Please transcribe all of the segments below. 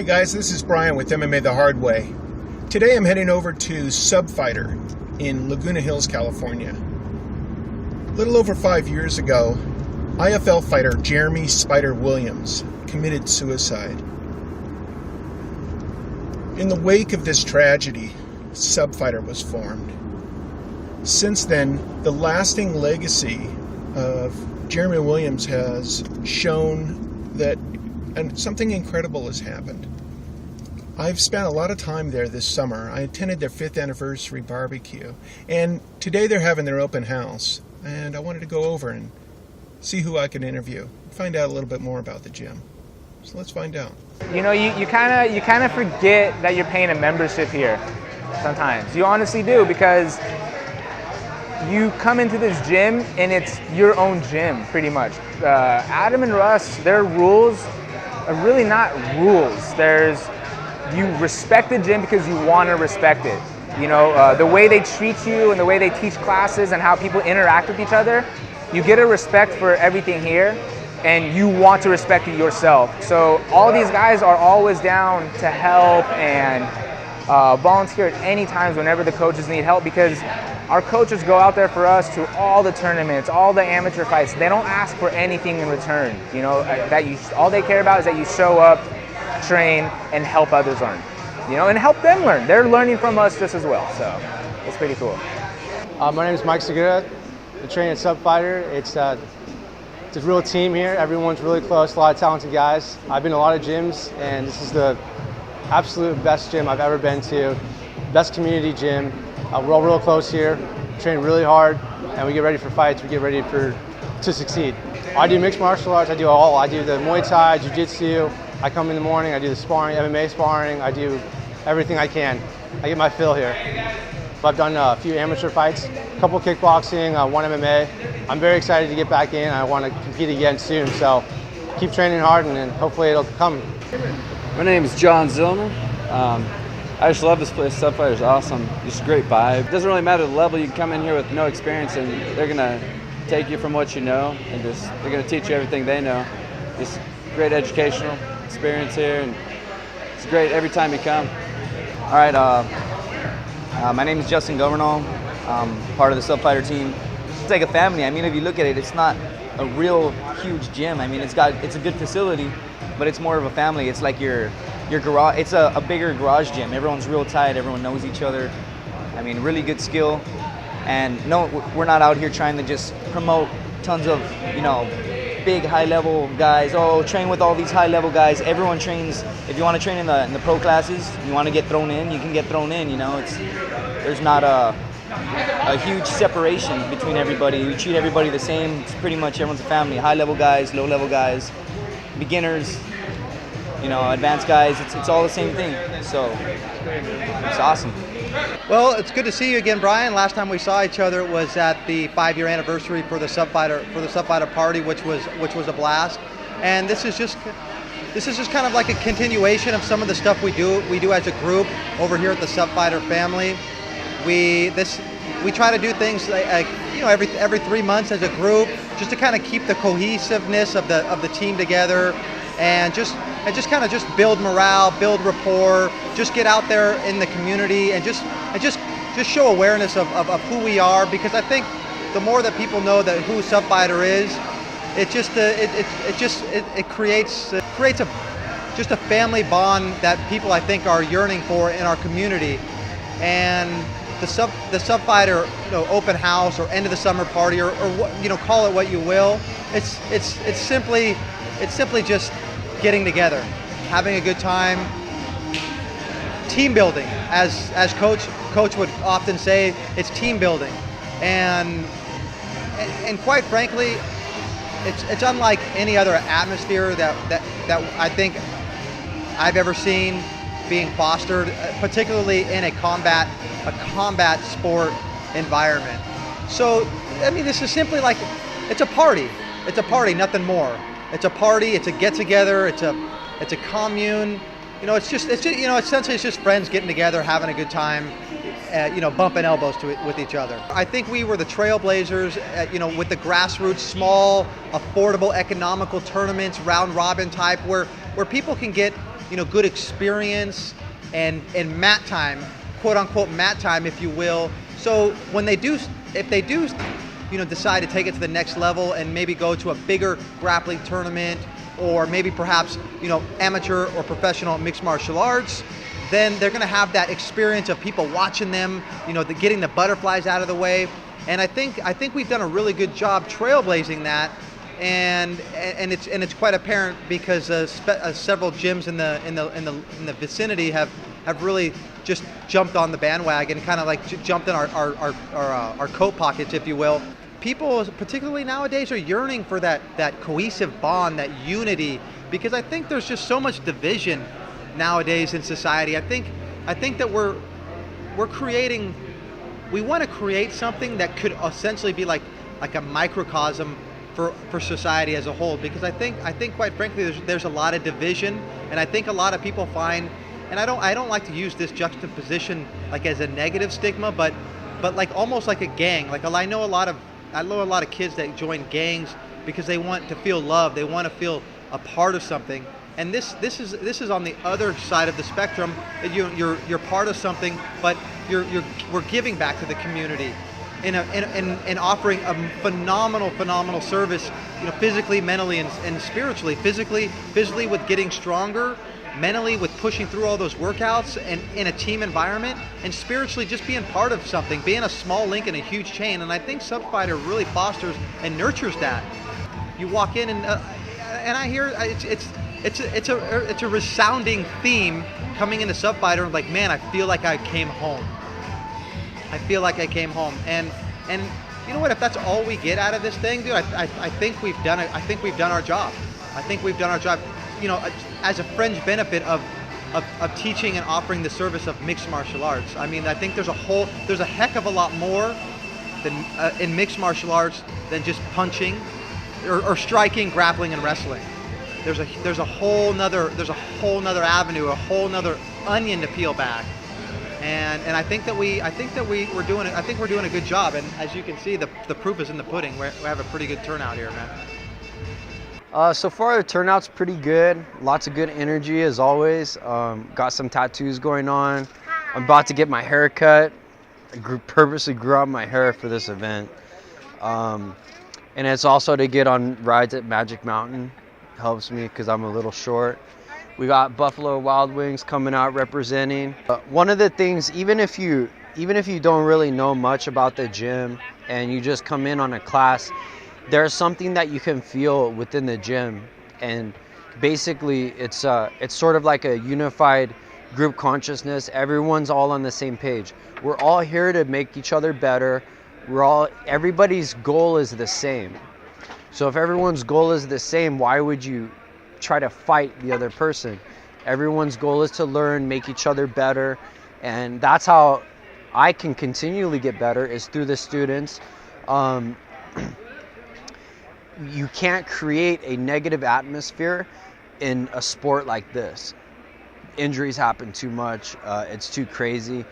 Hey guys, this is Brian with MMA The Hard Way. Today I'm heading over to Subfighter in Laguna Hills, California. A little over 5 years ago, IFL fighter Jeremy "Spider" Williams committed suicide. In the wake of this tragedy, Subfighter was formed. Since then, the lasting legacy of Jeremy Williams has shown that something incredible has happened. I've spent a lot of time there this summer. I attended their 5th anniversary barbecue, and today they're having their open house, and I wanted to go over and see who I could interview, find out a little bit more about the gym. So let's find out. You know, you kind of forget that you're paying a membership here sometimes. You honestly do, because you come into this gym and it's your own gym pretty much. Adam and Russ, their rules are really not rules. You respect the gym because you want to respect it. You know, the way they treat you and the way they teach classes and how people interact with each other, you get a respect for everything here, and you want to respect it yourself. So all these guys are always down to help and volunteer at any times whenever the coaches need help, because our coaches go out there for us to all the tournaments, all the amateur fights. They don't ask for anything in return. You know, all they care about is that you show up, train, and help others learn. You know, and help them learn. They're learning from us just as well. So it's pretty cool. My name is Mike Segura. I train at Subfighter. It's a real team here. Everyone's really close. A lot of talented guys. I've been to a lot of gyms, and this is the absolute best gym I've ever been to. Best community gym. We're all real close here, train really hard, and we get ready for fights, we get ready to succeed. I do mixed martial arts, I do all. I do the Muay Thai, Jiu-Jitsu, I come in the morning, I do the sparring, MMA sparring, I do everything I can. I get my fill here. But I've done a few amateur fights, a couple kickboxing, one MMA. I'm very excited to get back in. I want to compete again soon, so keep training hard and hopefully it'll come. My name is John Zilmer. I just love this place. Subfighter's awesome. Just a great vibe. It doesn't really matter the level. You can come in here with no experience and they're gonna take you from what you know and they're gonna teach you everything they know. Just great educational experience here, and it's great every time you come. All right, my name is Justin Governol. I'm part of the Subfighter team. It's like a family. I mean, if you look at it, it's not a real huge gym. I mean, it's a good facility, but it's more of a family. It's like your garage. It's a bigger garage gym. Everyone's real tight. Everyone knows each other. I mean, really good skill. And no, we're not out here trying to just promote tons of, you know, big high-level guys. Oh, train with all these high-level guys. Everyone trains. If you want to train in the pro classes, you want to get thrown in, you can get thrown in. You know, there's not a huge separation between everybody. We treat everybody the same. It's pretty much everyone's a family. High-level guys, low-level guys, beginners, you know, advanced guys. It's all the same thing. So it's awesome. Well, it's good to see you again, Brian. Last time we saw each other was at the 5-year anniversary for the Subfighter party, which was a blast. And this is just kind of like a continuation of some of the stuff we do as a group over here at the Subfighter family. We try to do things like you know, every 3 months as a group, just to kind of keep the cohesiveness of the team together, and just kind of build morale, build rapport, just get out there in the community and just show awareness of who we are, because I think the more that people know that who Subfighter is, it creates a family bond that people, I think, are yearning for in our community. And the Subfighter, you know, open house or end of the summer party, or what, you know, call it what you will, it's simply just getting together, having a good time, team building, as coach would often say. It's team building, and quite frankly, it's unlike any other atmosphere that I think I've ever seen being fostered, particularly in a combat sport environment. So I mean, this is simply like, it's a party, nothing more. It's a party, it's a get-together, it's a commune. You know, it's just you know, essentially it's just friends getting together, having a good time, you know, bumping elbows with each other. I think we were the trailblazers, you know, with the grassroots, small, affordable, economical tournaments, round robin type, where people can get good experience and mat time, quote unquote mat time, if you will. So when they do, if they do, decide to take it to the next level and maybe go to a bigger grappling tournament, or maybe perhaps, amateur or professional mixed martial arts, then they're going to have that experience of people watching them, getting the butterflies out of the way. And I think we've done a really good job trailblazing that, and it's quite apparent because several gyms in the vicinity have really just jumped on the bandwagon, kind of like jumped in our coat pockets, if you will. People, particularly nowadays, are yearning for that cohesive bond, that unity, because I think there's just so much division nowadays in society. I think that we want to create something that could essentially be like a microcosm for society as a whole, because I think quite frankly there's a lot of division, and I think a lot of people find, and I don't like to use this juxtaposition like as a negative stigma, but like almost like a gang. Like I know a lot of kids that join gangs because they want to feel love, they want to feel a part of something. And this is on the other side of the spectrum. You're part of something, but we're giving back to the community, and offering a phenomenal service, physically, mentally, and spiritually. Physically with getting stronger, mentally with pushing through all those workouts and in a team environment, and spiritually just being part of something, being a small link in a huge chain. And I think Subfighter really fosters and nurtures that. You walk in and I hear it's a resounding theme coming into Subfighter. Like, man, I feel like I came home. And you know what? If that's all we get out of this thing, dude, I think we've done it. I think we've done our job. As a fringe benefit of teaching and offering the service of mixed martial arts. I mean, I think there's a heck of a lot more than in mixed martial arts than just punching or striking, grappling, and wrestling. There's a whole nother avenue, a whole nother onion to peel back, and I think we're doing a good job. And as you can see, the proof is in the pudding. We have a pretty good turnout here, man. So far, the turnout's pretty good. Lots of good energy as always. Got some tattoos going on. I'm about to get my hair cut. I purposely grew out my hair for this event, and it's also to get on rides at Magic Mountain. Helps me because I'm a little short. We got Buffalo Wild Wings coming out representing. One of the things, even if you don't really know much about the gym and you just come in on a class, there's something that you can feel within the gym, and basically it's sort of like a unified group consciousness. Everyone's all on the same page. We're all here to make each other better. Everybody's goal is the same. So if everyone's goal is the same, why would you try to fight the other person? Everyone's goal is to learn, make each other better, and that's how I can continually get better, is through the students. You can't create a negative atmosphere in a sport like this. Injuries happen too much. It's too crazy.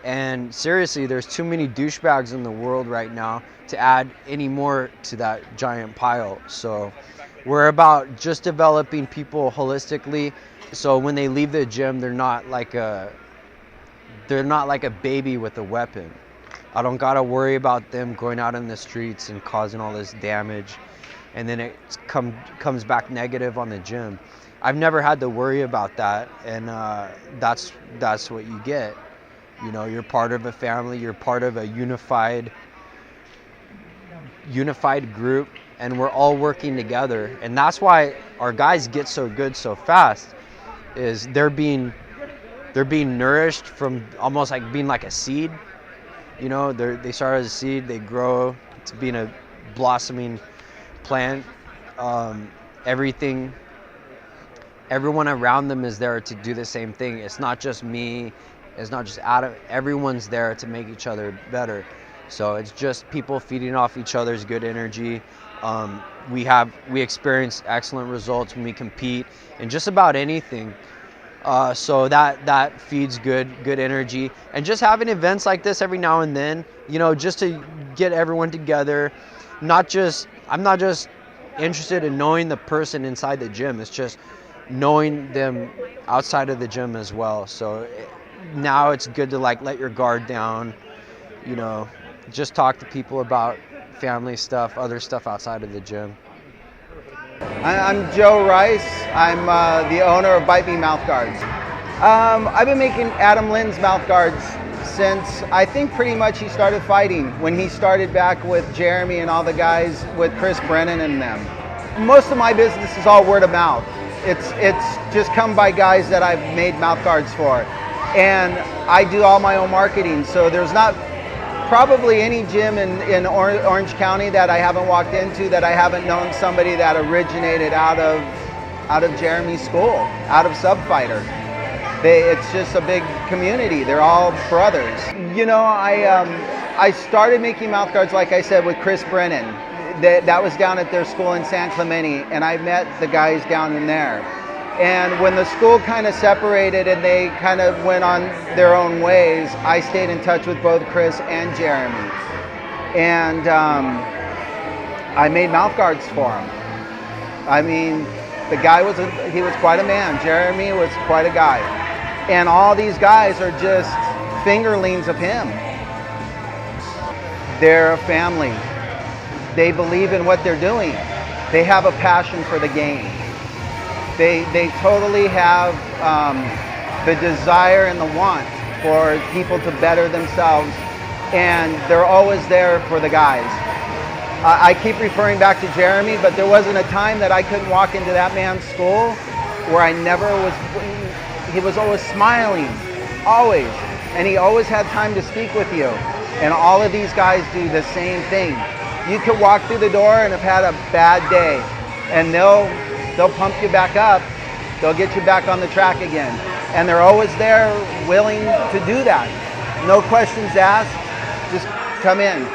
And seriously, there's too many douchebags in the world right now to add any more to that giant pile. So we're about just developing people holistically, so when they leave the gym, they're not like a baby with a weapon. I don't gotta worry about them going out in the streets and causing all this damage, and then it comes back negative on the gym. I've never had to worry about that, and that's what you get. You're part of a family, you're part of a unified group, and we're all working together. And that's why our guys get so good so fast, is they're being nourished from almost like being like a seed. They start as a seed, they grow to being a blossoming plant. Everyone around them is there to do the same thing. It's not just me, it's not just Adam. Everyone's there to make each other better. So it's just people feeding off each other's good energy. We experience excellent results when we compete in just about anything. So that feeds good energy. And just having events like this every now and then, just to get everyone together. I'm not just interested in knowing the person inside the gym. It's just knowing them outside of the gym as well. So now it's good to like let your guard down, you know, just talk to people about family stuff, other stuff outside of the gym. I'm Joe Rice. I'm the owner of Bite Me Mouthguards. I've been making Adam Lynn's mouthguards since I think pretty much he started fighting, when he started back with Jeremy and all the guys with Chris Brennan and them. Most of my business is all word of mouth. It's just come by guys that I've made mouthguards for. And I do all my own marketing, so there's not probably any gym in Orange County that I haven't walked into that I haven't known somebody that originated out of Jeremy's school, out of Subfighter. It's just a big community. They're all brothers. You know, I started making mouthguards, like I said, with Chris Brennan. That was down at their school in San Clemente, and I met the guys down in there. And when the school kind of separated and they kind of went on their own ways, I stayed in touch with both Chris and Jeremy. And I made mouthguards for him. I mean, the guy he was quite a man. Jeremy was quite a guy. And all these guys are just fingerlings of him. They're a family. They believe in what they're doing. They have a passion for the game. They totally have the desire and the want for people to better themselves, and they're always there for the guys. I keep referring back to Jeremy, but there wasn't a time that I couldn't walk into that man's school where he was always smiling, always, and he always had time to speak with you. And all of these guys do the same thing. You could walk through the door and have had a bad day, and they'll pump you back up. They'll get you back on the track again. And they're always there willing to do that. No questions asked, just come in.